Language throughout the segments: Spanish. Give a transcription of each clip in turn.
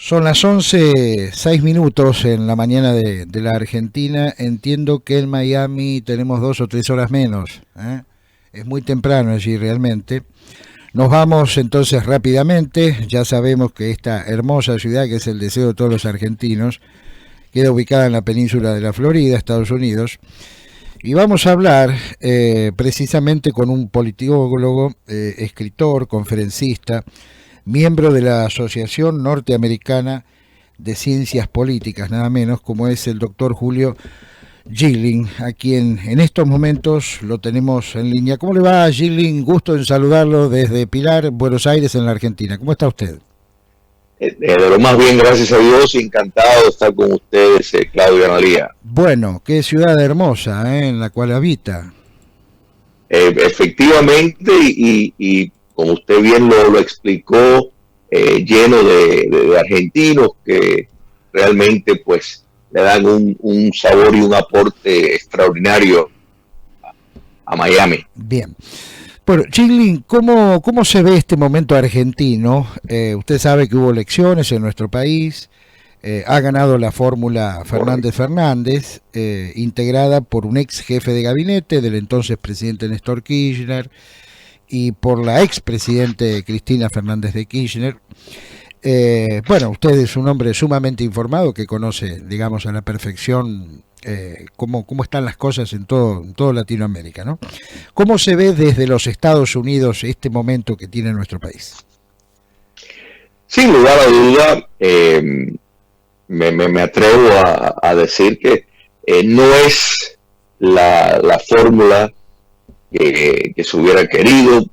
Son las 11:06 en la mañana de la Argentina. Entiendo que en Miami tenemos 2 o 3 horas menos, ¿eh? Es muy temprano allí realmente. Nos vamos entonces rápidamente. Ya sabemos que esta hermosa ciudad, que es el deseo de todos los argentinos, queda ubicada en la península de la Florida, Estados Unidos. Y vamos a hablar precisamente con un politólogo, escritor, conferencista, miembro de la Asociación Norteamericana de Ciencias Políticas, nada menos, como es el doctor Julio Gilling, a quien en estos momentos lo tenemos en línea. ¿Cómo le va, Gilling? Gusto en saludarlo desde Pilar, Buenos Aires, en la Argentina. ¿Cómo está usted? De lo más bien, gracias a Dios, encantado de estar con ustedes, Claudio Analía. Bueno, qué ciudad hermosa, en la cual habita. Efectivamente, y como usted bien lo explicó, lleno de argentinos que realmente pues le dan un sabor y un aporte extraordinario a Miami. Bien. Bueno, Gilling, ¿cómo se ve este momento argentino? Usted sabe que hubo elecciones en nuestro país, ha ganado la fórmula Fernández-Fernández, integrada por un ex jefe de gabinete del entonces presidente Néstor Kirchner y por la expresidente Cristina Fernández de Kirchner. Bueno, usted es un hombre sumamente informado que conoce, digamos, a la perfección cómo están las cosas en todo Latinoamérica, ¿no? ¿Cómo se ve desde los Estados Unidos este momento que tiene nuestro país? Sin lugar a duda, me atrevo a decir que no es la fórmula que se hubiera querido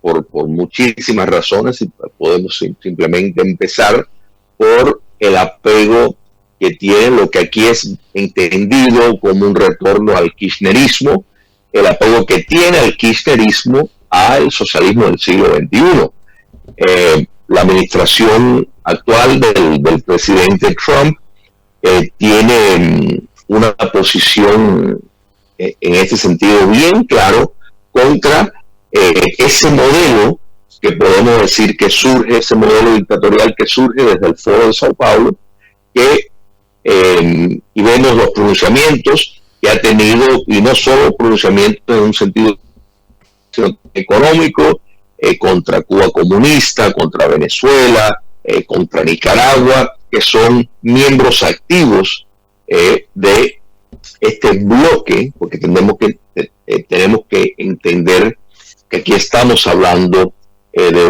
por muchísimas razones, y podemos simplemente empezar por el apego que tiene lo que aquí es entendido como un retorno al kirchnerismo, el apego que tiene el kirchnerismo al socialismo del siglo XXI. La administración actual del presidente Trump tiene una posición en este sentido bien claro contra ese modelo que podemos decir que surge, ese modelo dictatorial que surge desde el Foro de Sao Paulo, y vemos los pronunciamientos que ha tenido, y no solo pronunciamientos en un sentido económico, contra Cuba comunista, contra Venezuela, contra Nicaragua, que son miembros activos de este bloque, porque tenemos que entender que aquí estamos hablando de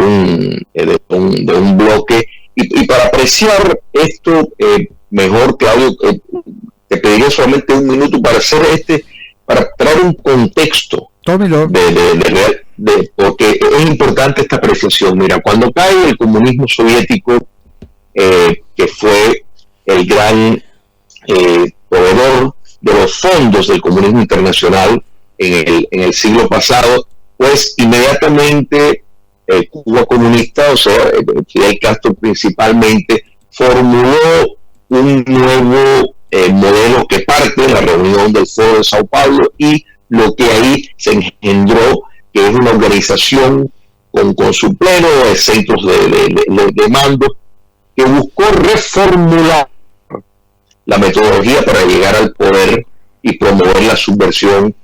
un bloque, y para apreciar esto mejor, Claudio, te pediría solamente un minuto para para traer un contexto. Tómelo. Porque es importante esta apreciación. Mira, cuando cae el comunismo soviético, que fue el gran proveedor de los fondos del comunismo internacional en el siglo pasado, pues inmediatamente Cuba comunista, o sea, Fidel Castro principalmente, formuló un nuevo modelo que parte de la reunión del Foro de Sao Paulo, y lo que ahí se engendró, que es una organización con su pleno de centros de mando, que buscó reformular la metodología para llegar al poder y promover la subversión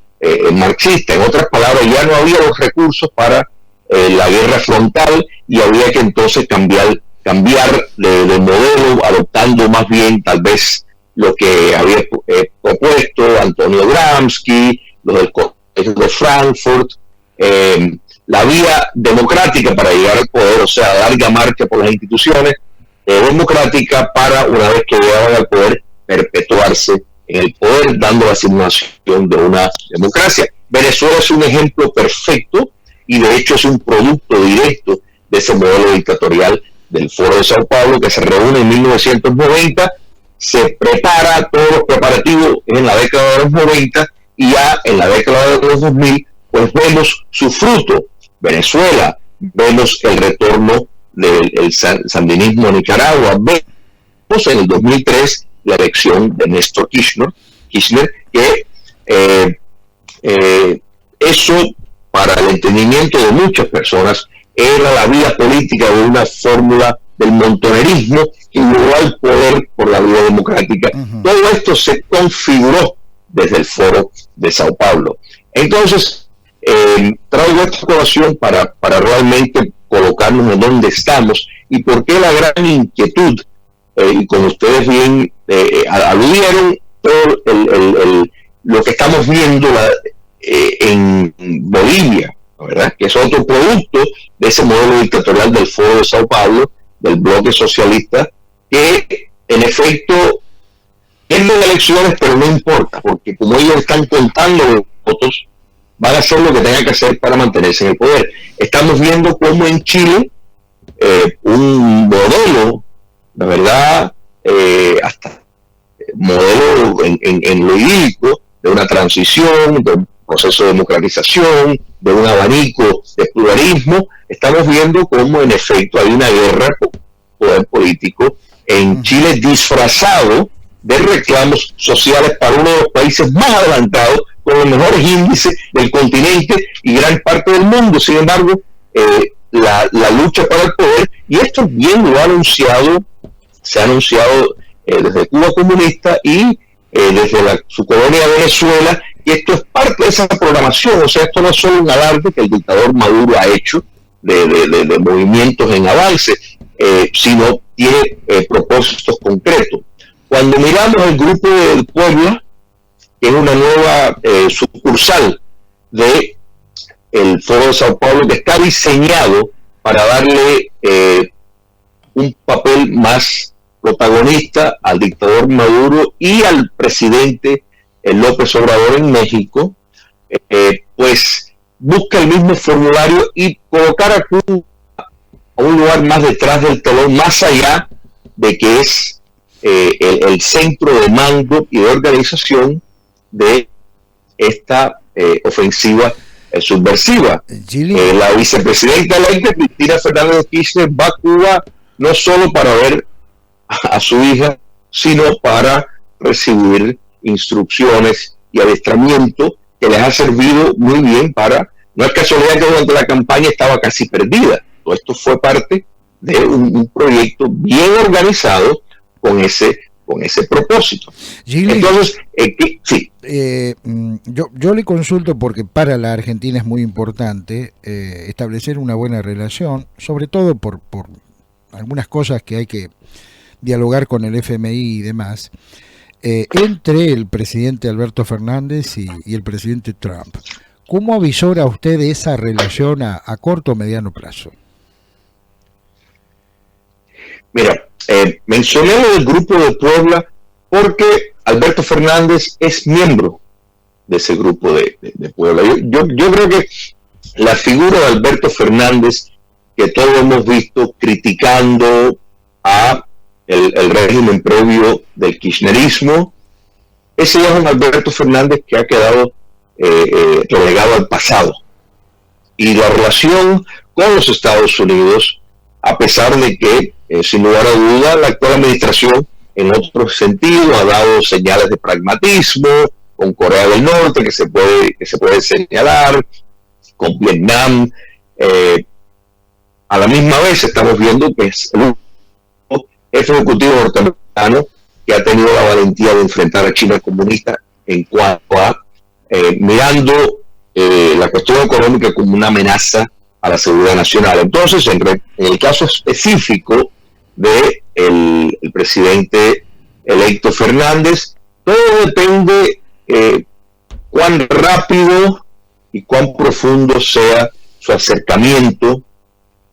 marxista. En otras palabras, ya no había los recursos para la guerra frontal, y había que entonces cambiar de modelo, adoptando más bien tal vez lo que había propuesto Antonio Gramsci, los del Colegio de Frankfurt, la vía democrática para llegar al poder, o sea, larga marcha por las instituciones democráticas para, una vez que llegaban al poder, perpetuarse en el poder, dando la simulación de una democracia. Venezuela es un ejemplo perfecto, y de hecho es un producto directo de ese modelo dictatorial del Foro de Sao Paulo, que se reúne en 1990, se prepara todos los preparativos en la década de los 90, y ya en la década de los 2000, pues vemos su fruto. Venezuela, vemos el retorno del sandinismo en Nicaragua, vemos en el 2003 la elección de Néstor Kirchner, que eso, para el entendimiento de muchas personas, era la vía política de una fórmula del montonerismo que llegó al poder por la vía democrática. Todo esto se configuró desde el Foro de Sao Paulo. Entonces, traigo esta colación para realmente colocarnos en donde estamos y por qué la gran inquietud, y como ustedes bien aludieron, todo lo que estamos viendo en Bolivia, ¿verdad? Que es otro producto de ese modelo dictatorial del Foro de Sao Paulo, del bloque socialista, que en efecto tienen elecciones, pero no importa, porque como ellos están contando los votos, van a hacer lo que tengan que hacer para mantenerse en el poder. Estamos viendo cómo en Chile un modelo, la verdad, hasta modelo en lo idílico, de una transición, de un proceso de democratización, de un abanico de pluralismo, estamos viendo cómo en efecto hay una guerra por poder político en Chile disfrazado de reclamos sociales para uno de los países más adelantados, con los mejores índices del continente y gran parte del mundo. Sin embargo, la lucha para el poder, y esto bien lo ha anunciado, se ha anunciado desde Cuba comunista y desde su colonia Venezuela, y esto es parte de esa programación. O sea, esto no es solo un alarde que el dictador Maduro ha hecho de movimientos en avance, sino tiene propósitos concretos. Cuando miramos el grupo del Puebla, que es una nueva sucursal de el Foro de Sao Paulo, que está diseñado para darle un papel más protagonista al dictador Maduro y al presidente López Obrador en México, pues busca el mismo formulario y colocar a Cuba a un lugar más detrás del telón, más allá de que es el centro de mando y de organización de esta ofensiva subversiva. La vicepresidenta electa Cristina Fernández de Kirchner va a Cuba no solo para ver a su hija, sino para recibir instrucciones y adiestramiento que les ha servido muy bien para... No es casualidad que durante la campaña estaba casi perdida. Todo esto fue parte de un proyecto bien organizado con ese propósito. Gili, entonces, sí. Yo le consulto porque para la Argentina es muy importante establecer una buena relación, sobre todo por algunas cosas que hay que dialogar con el FMI y demás, entre el presidente Alberto Fernández y el presidente Trump. ¿Cómo avisora usted esa relación a corto o mediano plazo? Mira, mencioné lo del grupo de Puebla porque Alberto Fernández es miembro de ese grupo de Puebla. Yo creo que la figura de Alberto Fernández, que todos hemos visto criticando a el régimen previo del kirchnerismo, ese es un Alberto Fernández que ha quedado relegado al pasado. Y la relación con los Estados Unidos, a pesar de que, sin lugar a duda, la actual administración, en otro sentido, ha dado señales de pragmatismo, con Corea del Norte, que se puede señalar, con Vietnam. A la misma vez estamos viendo que es el jefe ejecutivo norteamericano que ha tenido la valentía de enfrentar a China comunista en cuanto a mirando la cuestión económica como una amenaza a la seguridad nacional. Entonces, en el caso específico de el presidente electo Fernández, todo depende cuán rápido y cuán profundo sea su acercamiento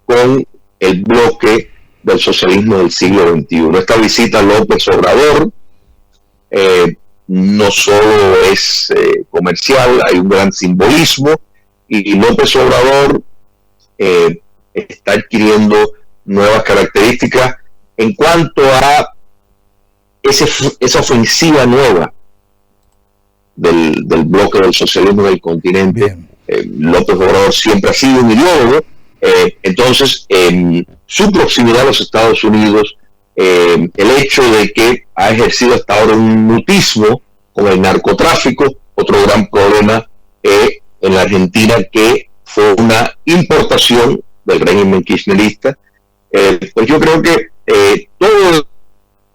con el bloque del socialismo del siglo XXI. Esta visita a López Obrador no solo es comercial, hay un gran simbolismo, y López Obrador está adquiriendo nuevas características en cuanto a esa ofensiva nueva del bloque del socialismo del continente. López Obrador siempre ha sido un ideólogo, entonces su proximidad a los Estados Unidos, el hecho de que ha ejercido hasta ahora un mutismo con el narcotráfico, otro gran problema en la Argentina, que fue una importación del régimen kirchnerista, pues yo creo que todo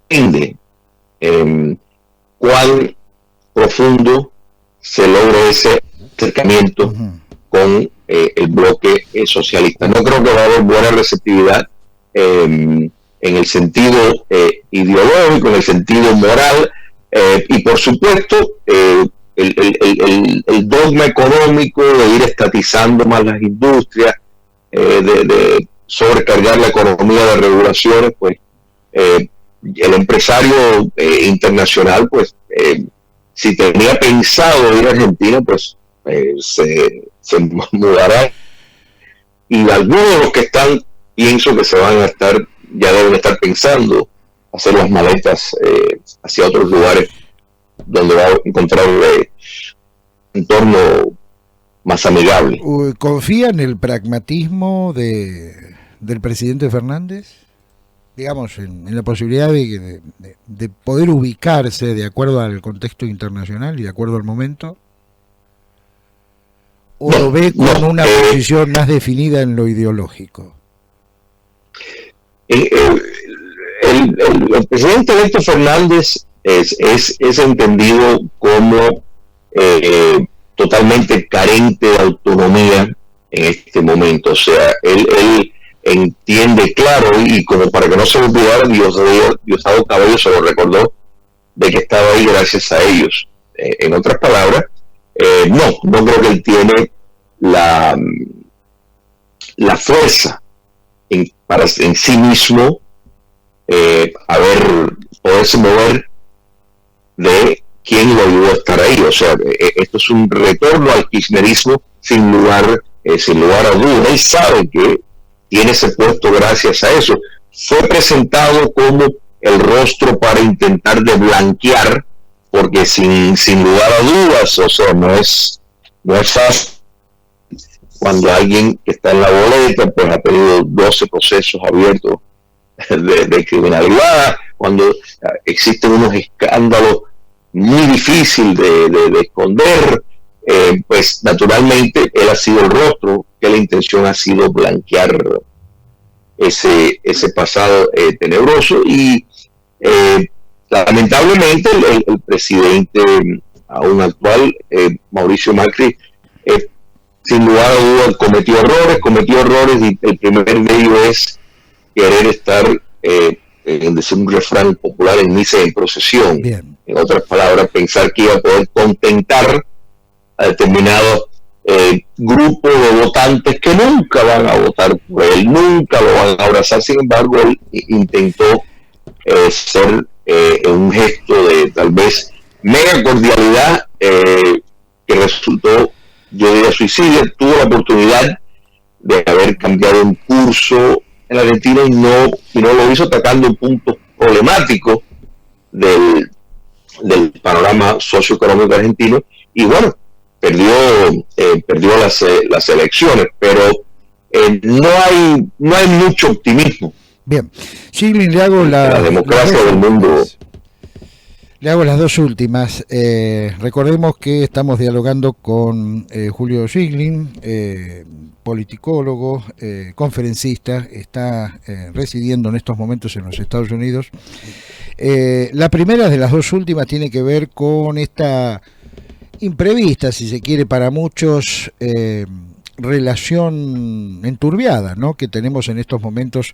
depende cuán profundo se logra ese acercamiento con el bloque socialista. No creo que va a haber buena receptividad en el sentido ideológico, en el sentido moral, y por supuesto el dogma económico de ir estatizando más las industrias, de sobrecargar la economía de regulaciones, pues el empresario internacional, pues si tenía pensado ir a Argentina, pues se mudará, y algunos de los que están, pienso que se van a estar, ya deben estar pensando hacer las maletas hacia otros lugares donde va a encontrar un entorno más amigable. ¿Confía en el pragmatismo del presidente Fernández? Digamos, en la posibilidad de poder ubicarse de acuerdo al contexto internacional y de acuerdo al momento. ¿O lo ve con una posición más definida en lo ideológico? El presidente electo Fernández es entendido como totalmente carente de autonomía en este momento. O sea, él entiende claro, y como para que no se olvidara, Diosdado Cabello se lo recordó, de que estaba ahí gracias a ellos. En otras palabras, no creo que él tiene la fuerza en sí mismo poderse mover de quien lo ayudó a estar ahí. O sea, esto es un retorno al kirchnerismo sin lugar a duda. Él sabe que tiene ese puesto gracias a eso. Fue presentado como el rostro para intentar de blanquear, porque sin lugar a dudas, o sea, no es fácil cuando alguien que está en la boleta pues ha tenido 12 procesos abiertos de criminalidad, cuando existen unos escándalos muy difíciles de esconder, pues naturalmente él ha sido el rostro, que la intención ha sido blanquear ese pasado tenebroso, y lamentablemente el presidente aún actual, Mauricio Macri, sin lugar a dudas cometió errores, y el primer de ellos es querer estar, en decir un refrán popular, en misa y en procesión. Bien. En otras palabras, pensar que iba a poder contentar a determinados grupos de votantes que nunca van a votar por él, nunca lo van a abrazar. Sin embargo, él intentó ser un gesto de tal vez mega cordialidad, que resultó, yo diría, suicidio. Tuvo la oportunidad de haber cambiado un curso en Argentina y no lo hizo, atacando puntos problemáticos del panorama socioeconómico argentino, y bueno, perdió las elecciones, pero no hay mucho optimismo. Bien, Shiglin, le hago la democracia del mundo. Le hago las dos últimas. Recordemos que estamos dialogando con Julio Shiglin, politicólogo, conferencista, está residiendo en estos momentos en los Estados Unidos. La primera de las dos últimas tiene que ver con esta imprevista, si se quiere, para muchos, relación enturbiada, ¿no?, que tenemos en estos momentos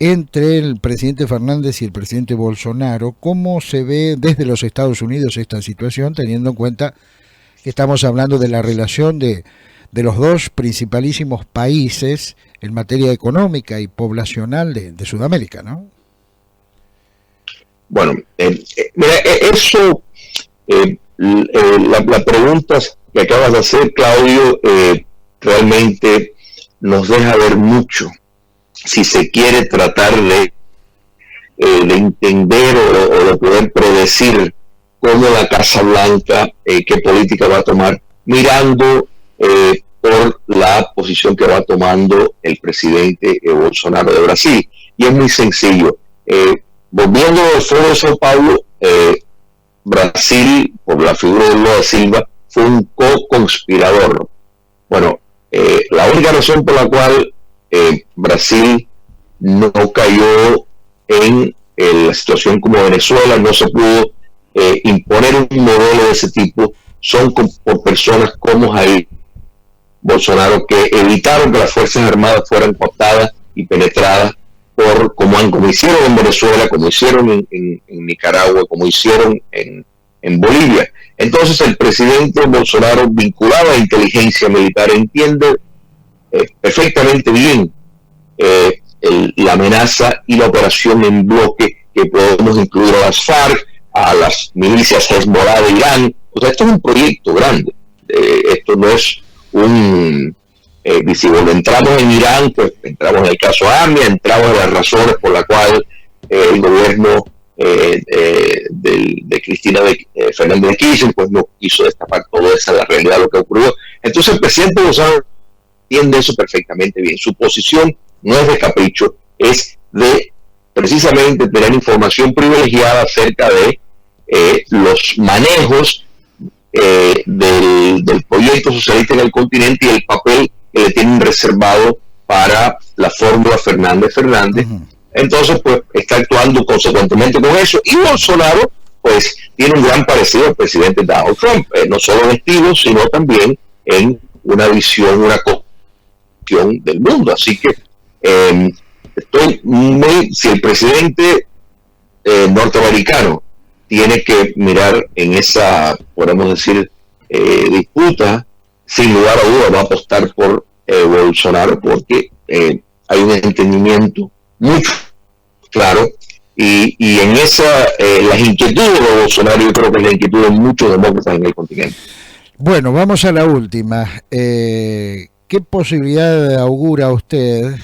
entre el presidente Fernández y el presidente Bolsonaro. ¿Cómo se ve desde los Estados Unidos esta situación, teniendo en cuenta que estamos hablando de la relación de los dos principalísimos países en materia económica y poblacional de Sudamérica, ¿no? Bueno, mira, eso, la pregunta que acabas de hacer, Claudio, realmente nos deja ver mucho, si se quiere tratar de entender o de poder predecir cómo la Casa Blanca, qué política va a tomar, mirando por la posición que va tomando el presidente Bolsonaro de Brasil. Y es muy sencillo. Volviendo al Foro de Sao Paulo, Brasil, por la figura de Lula da Silva, fue un co-conspirador. Bueno, la única razón por la cual Brasil no cayó en la situación como Venezuela, no se pudo imponer un modelo de ese tipo. Son por personas como Jair Bolsonaro que evitaron que las Fuerzas Armadas fueran cooptadas y penetradas como hicieron en Venezuela, como hicieron en Nicaragua, como hicieron en Bolivia. Entonces el presidente Bolsonaro, vinculado a inteligencia militar, entiende perfectamente bien la amenaza y la operación en bloque, que podemos incluir a las FARC, a las milicias Hezbollah de Irán. O sea, esto es un proyecto grande. Esto no es si entramos en Irán, pues entramos en el caso AMIA, entramos en las razones por las cuales el gobierno de Cristina Fernández de Kirchner pues no quiso destapar todo esa la realidad de lo que ocurrió. Entonces el presidente Bolsonaro entiende eso perfectamente bien. Su posición no es de capricho, es de precisamente tener información privilegiada acerca de los manejos del proyecto socialista en el continente y el papel que le tienen reservado para la fórmula Fernández-Fernández. Entonces, pues, está actuando consecuentemente con eso. Y Bolsonaro, pues, tiene un gran parecido al presidente Donald Trump, no solo en estilo, sino también en una visión, una concepción del mundo. Así que si el presidente norteamericano tiene que mirar en esa, podemos decir, disputa, sin lugar a duda va a apostar por Bolsonaro, porque hay un entendimiento mucho claro y en las inquietudes de Bolsonaro, yo creo que las inquietudes de muchos demócratas en el continente. Bueno, vamos a la última. ¿Qué posibilidad augura usted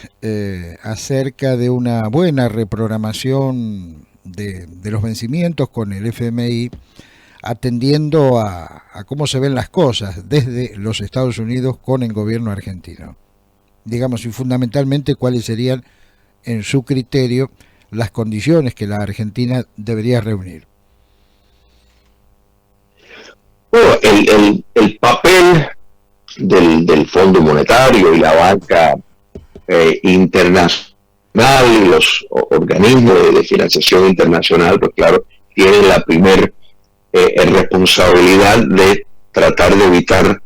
acerca de una buena reprogramación de los vencimientos con el FMI, atendiendo a cómo se ven las cosas desde los Estados Unidos con el gobierno argentino? Digamos, y fundamentalmente, ¿cuáles serían, en su criterio, las condiciones que la Argentina debería reunir? Bueno, el papel del Fondo Monetario y la banca internacional y los organismos de financiación internacional, pues claro, tienen la primer responsabilidad de tratar de evitar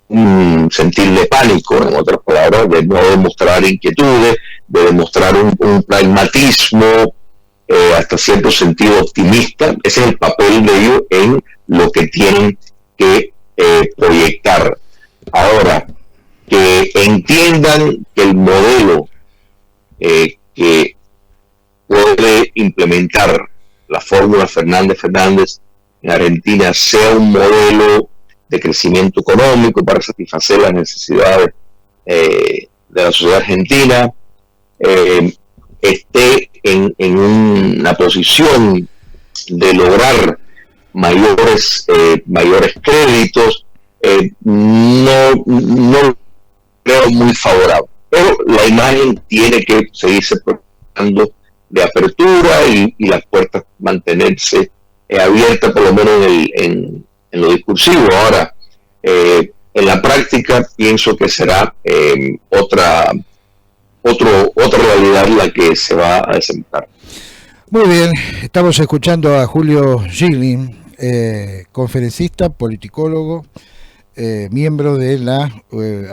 un sentir de pánico, en otras palabras, de no demostrar inquietudes, de demostrar un pragmatismo hasta cierto sentido optimista. Ese es el papel de ellos en lo que tienen que proyectar. Ahora, que entiendan que el modelo que puede implementar la fórmula Fernández en Argentina sea un modelo de crecimiento económico para satisfacer las necesidades de la sociedad argentina, esté en una posición de lograr mayores créditos, no creo muy favorable. Pero la imagen tiene que seguirse propagando de apertura y las puertas mantenerse abiertas, por lo menos en lo discursivo. Ahora, en la práctica pienso que será otra realidad la que se va a desembocar. Muy bien, estamos escuchando a Julio Schilling, conferencista, politicólogo, miembro de la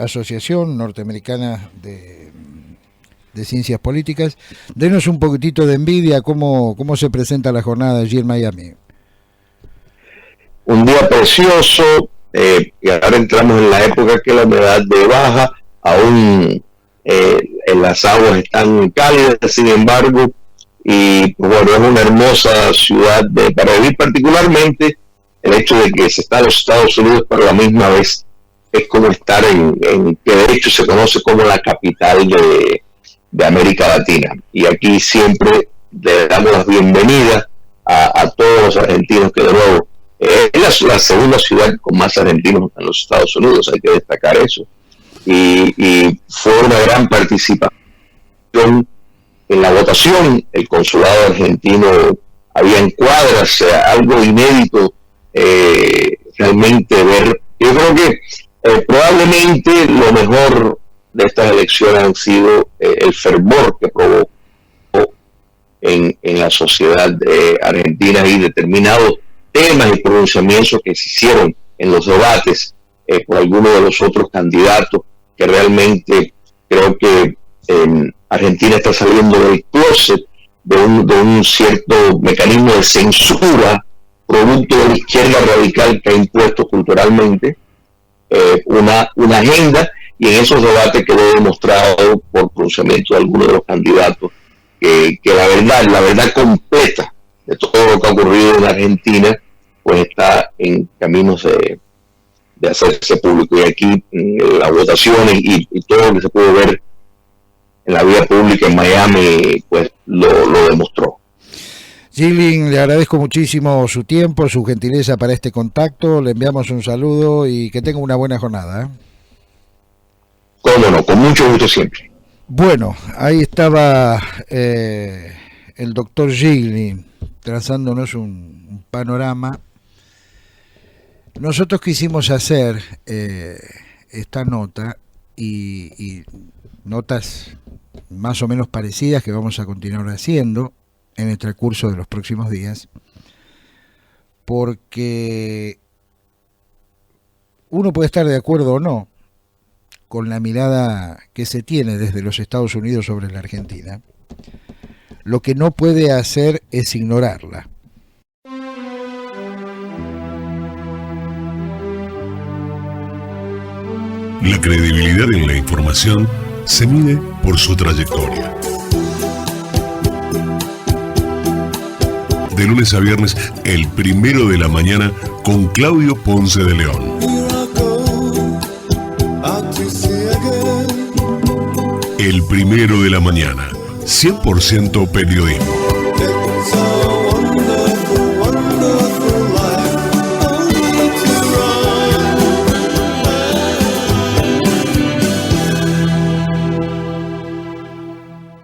Asociación Norteamericana de Ciencias Políticas. Denos un poquitito de envidia, ¿cómo se presenta la jornada allí en Miami? Un día precioso, y ahora entramos en la época que la humedad de baja, aún las aguas están cálidas, sin embargo, y bueno, es una hermosa ciudad para vivir. Particularmente el hecho de que se está en los Estados Unidos, pero a la misma vez es como estar en que de hecho se conoce como la capital de América Latina. Y aquí siempre le damos las bienvenidas a todos los argentinos, que de nuevo es la segunda ciudad con más argentinos en los Estados Unidos, hay que destacar eso. Y fue una gran participación en la votación. El consulado argentino había en cuadras, algo inédito realmente ver. Yo creo que probablemente lo mejor de estas elecciones han sido el fervor que provocó en la sociedad argentina y determinados temas y pronunciamientos que se hicieron en los debates por algunos de los otros candidatos, que realmente creo que Argentina está saliendo del closet de un cierto mecanismo de censura producto de la izquierda radical que ha impuesto culturalmente una agenda, y en esos debates quedó demostrado por pronunciamiento de algunos de los candidatos que la verdad completa de todo lo que ha ocurrido en Argentina pues está en caminos de hacerse público, y aquí las votaciones y todo lo que se pudo ver en la vía pública en Miami pues lo demostró. Gilling, le agradezco muchísimo su tiempo, su gentileza para este contacto, le enviamos un saludo y que tenga una buena jornada, ¿eh? Cómo no, con mucho gusto siempre. Bueno, ahí estaba el doctor Gilling trazándonos un panorama. Nosotros quisimos hacer esta nota y notas más o menos parecidas que vamos a continuar haciendo en el transcurso de los próximos días, porque uno puede estar de acuerdo o no con la mirada que se tiene desde los Estados Unidos sobre la Argentina. Lo que no puede hacer es ignorarla. La credibilidad en la información se mide por su trayectoria. De lunes a viernes, el 1 de la mañana, con Claudio Ponce de León. El 1 de la mañana, 100% periodismo.